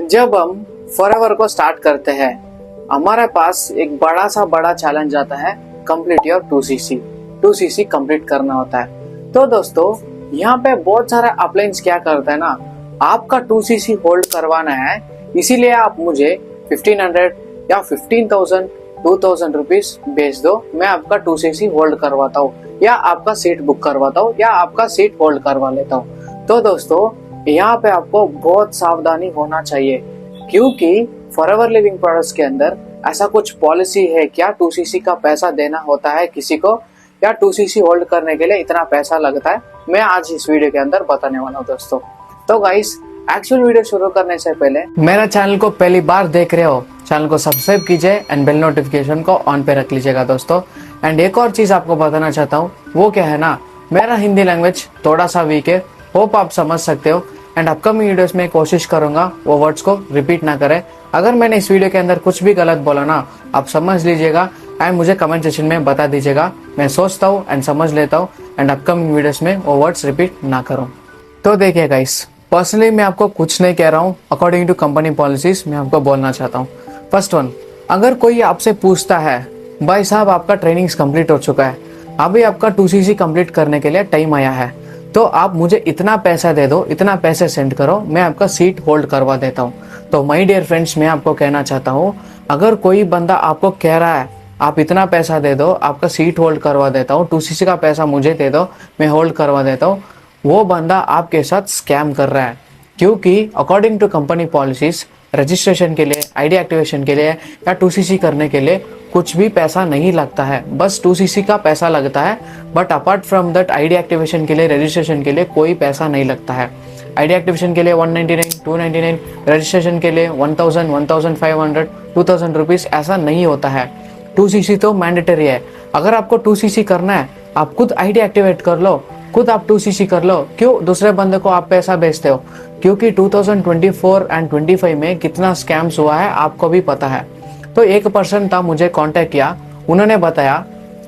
जब हम फॉरएवर को स्टार्ट करते हैं, हमारे पास एक बड़ा चैलेंज आता है, complete your 2cc। 2cc complete करना होता है। तो दोस्तों, यहाँ पे बहुत सारे अपलाइंस क्या करते हैं ना, आपका 2cc होल्ड करवाना है, इसीलिए आप मुझे 1500 या 15,000 2000 रुपीज भेज दो, मैं आपका 2cc होल्ड करवाता हूँ या आपका सीट बुक करवाता हूँ या आपका सीट होल्ड करवा लेता हूँ। तो दोस्तों, यहाँ पे आपको बहुत सावधानी होना चाहिए, क्योंकि फॉरएवर लिविंग प्रोडक्ट्स के अंदर ऐसा कुछ पॉलिसी है क्या 2cc का पैसा देना होता है किसी को, या 2cc होल्ड करने के लिए इतना पैसा लगता है, मैं आज इस वीडियो के अंदर बताने वाला हूँ दोस्तों। तो गाइस, एक्चुअल वीडियो शुरू करने से पहले मेरा चैनल को पहली बार देख रहे हो, चैनल को सब्सक्राइब कीजिए एंड बेल नोटिफिकेशन को ऑन पे रख लीजिएगा दोस्तों। एंड एक और चीज आपको बताना चाहता हूँ, वो क्या है ना, मेरा हिंदी लैंग्वेज थोड़ा सा वीक है, होप आप समझ सकते हो। एंड अपकमिंग वीडियोस में कोशिश करूंगा वो वर्ड्स को रिपीट ना करें। अगर मैंने इस वीडियो के अंदर कुछ भी गलत बोला ना, आप समझ लीजिएगा एंड मुझे कमेंट सेक्शन में बता दीजिएगा। मैं सोचता हूँ एंड समझ लेता हूँ एंड अपकमिंग वीडियोस में वो वर्ड्स रिपीट ना करूँ। तो देखिए गाइस, पर्सनली मैं आपको कुछ नहीं कह रहा हूँ, अकॉर्डिंग टू कंपनी पॉलिसीज मैं आपको बोलना चाहता हूँ। फर्स्ट वन, अगर कोई आपसे पूछता है भाई साहब आपका ट्रेनिंग्स कंप्लीट हो चुका है, अभी आपका 2cc कंप्लीट करने के लिए टाइम आया है, तो आप मुझे इतना पैसा दे दो, इतना पैसे सेंड करो, मैं आपका सीट होल्ड करवा देता हूँ। तो माय डियर फ्रेंड्स, मैं आपको कहना चाहता हूँ, अगर कोई बंदा आपको कह रहा है आप इतना पैसा दे दो, आपका सीट होल्ड करवा देता हूँ, 2cc का पैसा मुझे दे दो, मैं होल्ड करवा देता हूँ, वो बंदा आपके साथ स्कैम कर रहा है। क्योंकि according to company policies, registration के लिए, आईडी एक्टिवेशन के लिए या 2cc करने के लिए कुछ भी पैसा नहीं लगता है, बस 2cc का पैसा लगता है। But apart from that, ID activation के लिए, रजिस्ट्रेशन के लिए कोई पैसा नहीं लगता है। आईडी एक्टिवेशन के लिए 199, 299, रजिस्ट्रेशन के लिए 1000, 1500, 2000 रुपीज, ऐसा नहीं होता है। 2cc तो मैंडेटरी है। अगर आपको 2cc करना है, आप खुद आईडी एक्टिवेट कर लो, खुद आप 2cc कर लो, क्यों दूसरे बंदे को आप पैसा भेजते हो? क्योंकि 2024 एंड 25 में कितना स्कैम्स हुआ है आपको भी पता है। तो एक पर्सन था, मुझे कांटेक्ट किया, उन्होंने बताया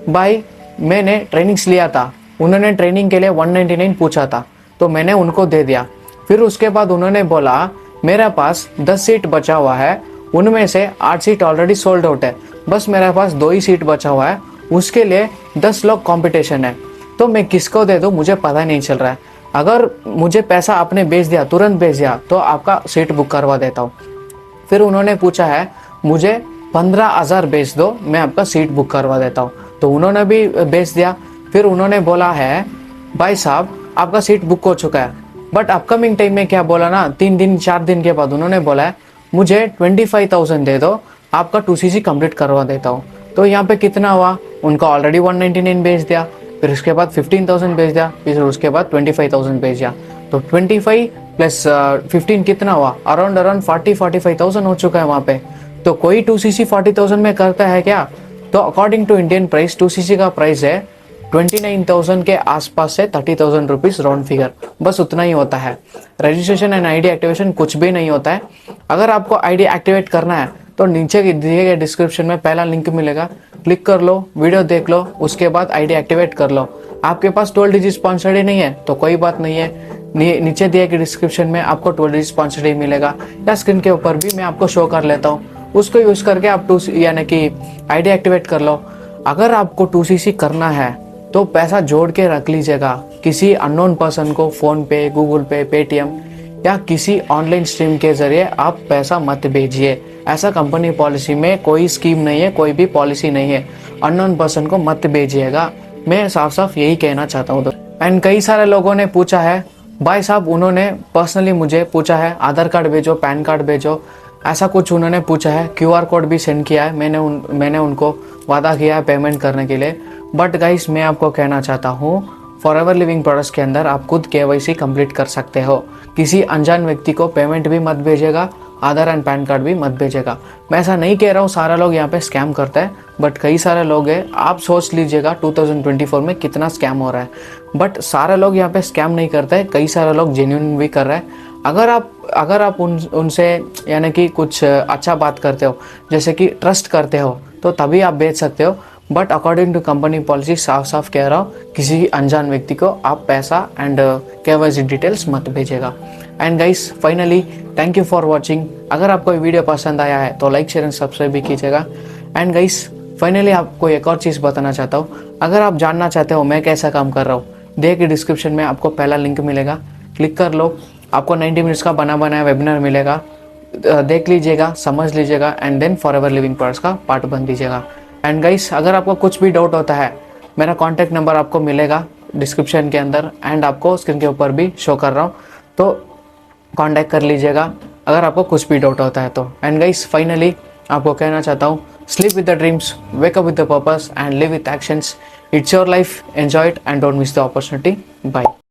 भाई मैंने ट्रेनिंग्स लिया था, उन्होंने ट्रेनिंग के लिए 199 पूछा था, तो मैंने उनको दे दिया। फिर उसके बाद उन्होंने बोला मेरे पास 10 सीट बचा हुआ है, उनमें से 8 सीट ऑलरेडी सोल्ड आउट है, बस मेरे पास 2 ही सीट बचा हुआ है, उसके लिए 10 लोग कॉम्पिटिशन है, तो मैं किसको दे दूं मुझे पता नहीं चल रहा है। अगर मुझे पैसा आपने भेज दिया, तुरंत भेज दिया, तो आपका सीट बुक करवा देता हूँ। फिर उन्होंने पूछा है मुझे 15,000 भेज दो, मैं आपका सीट बुक करवा देता हूँ, तो उन्होंने भी भेज दिया। फिर उन्होंने बोला है भाई साहब आपका सीट बुक हो चुका है, बट अपकमिंग टाइम में क्या बोला ना, 3 दिन 4 दिन के बाद उन्होंने बोला है मुझे 25,000 दे दो, आपका 2cc कंप्लीट करवा देता हूँ। तो यहाँ पे कितना हुआ, उनका ऑलरेडी 199 भेज दिया, फिर उसके बाद 15,000 भेज दिया, फिर उसके बाद 25,000 भेज दिया, तो 25 प्लस 15 कितना हुआ, अराउंड 45,000 हो चुका है वहाँ पे। तो कोई 2cc 40,000 में करता है क्या? तो according to Indian price 2cc का प्राइस है 29,000 के आसपास से 30,000 रुपीज राउंड फिगर, बस उतना ही होता है। रजिस्ट्रेशन एंड आईडी एक्टिवेशन कुछ भी नहीं होता है। अगर आपको आईडी एक्टिवेट करना है तो नीचे दिए गए डिस्क्रिप्शन में पहला लिंक मिलेगा, क्लिक कर लो, वीडियो देख लो, उसके बाद आईडी एक्टिवेट कर लो। आपके पास 12 डिजिट स्पॉन्सर्ड ही नहीं है तो कोई बात नहीं है, नीचे दिए गए डिस्क्रिप्शन में आपको 12 डिजिट स्पॉन्सर्ड ही मिलेगा, या स्क्रीन के ऊपर भी मैं आपको शो कर लेता हूँ, उसको यूज करके आप यानी कि आईडी एक्टिवेट कर लो। अगर आपको 2cc करना है तो पैसा जोड़ के रख लीजिएगा, किसी अननोन पर्सन को फोन पे, गूगल पे, पेटीएम या किसी ऑनलाइन स्ट्रीम के जरिए आप पैसा मत भेजिए। ऐसा कंपनी पॉलिसी में कोई स्कीम नहीं है, कोई भी पॉलिसी नहीं है, अननोन पर्सन को मत भेजिएगा। मैं साफ साफ यही कहना चाहता हूँ। एंड कई सारे लोगों ने पूछा है भाई साहब, उन्होंने पर्सनली मुझे पूछा है आधार कार्ड भेजो, पैन कार्ड भेजो, ऐसा कुछ उन्होंने पूछा है, QR कोड भी सेंड किया है, मैंने उनको वादा किया है पेमेंट करने के लिए। बट गाइस, मैं आपको कहना चाहता हूँ, फॉरएवर लिविंग प्रोडक्ट्स के अंदर आप खुद KYC कंप्लीट कर सकते हो। किसी अनजान व्यक्ति को पेमेंट भी मत भेजेगा, आधार एंड पैन कार्ड भी मत भेजेगा। मैं ऐसा नहीं कह रहा हूँ सारा लोग यहाँ पे स्कैम करता है, बट कई सारे लोग हैं, आप सोच लीजिएगा 2024 में कितना स्कैम हो रहा है। बट सारे लोग यहाँ पे स्कैम नहीं करते हैं, कई सारे लोग जेन्युइन भी कर रहे हैं। अगर आप उनसे यानी कि कुछ अच्छा बात करते हो, जैसे कि ट्रस्ट करते हो, तो तभी आप भेज सकते हो। But according to company policy साफ साफ कह रहा हूँ, किसी अनजान व्यक्ति को आप पैसा एंड KYC डिटेल्स मत भेजेगा। And guys finally thank you for watching. अगर आपको ये वीडियो पसंद आया है तो लाइक शेयर एंड सब्सक्राइब भी कीजिएगा। एंड गाइस फाइनली आपको एक और चीज़ बताना चाहता हूँ, अगर आप जानना चाहते हो मैं कैसा काम कर रहा हूँ, दिए गए डिस्क्रिप्शन में आपको पहला लिंक मिलेगा, क्लिक कर लो, आपको 90 मिनट्स का बना बनाया वेबिनार मिलेगा, देख लीजिएगा, समझ लीजिएगा एंड देन फॉरएवर लिविंग पर्स का पार्ट बन दीजिएगा। एंड गाइस अगर आपको कुछ भी डाउट होता है, मेरा कॉन्टैक्ट नंबर आपको मिलेगा डिस्क्रिप्शन के अंदर एंड आपको स्क्रीन के ऊपर भी शो कर रहा हूँ, तो कांटेक्ट कर लीजिएगा अगर आपको कुछ भी डाउट होता है तो। एंड गाइस फाइनली आपको कहना चाहता हूँ, sleep with the dreams, wake up with the purpose and live with actions. It's your life, enjoy it and don't miss the opportunity. Bye.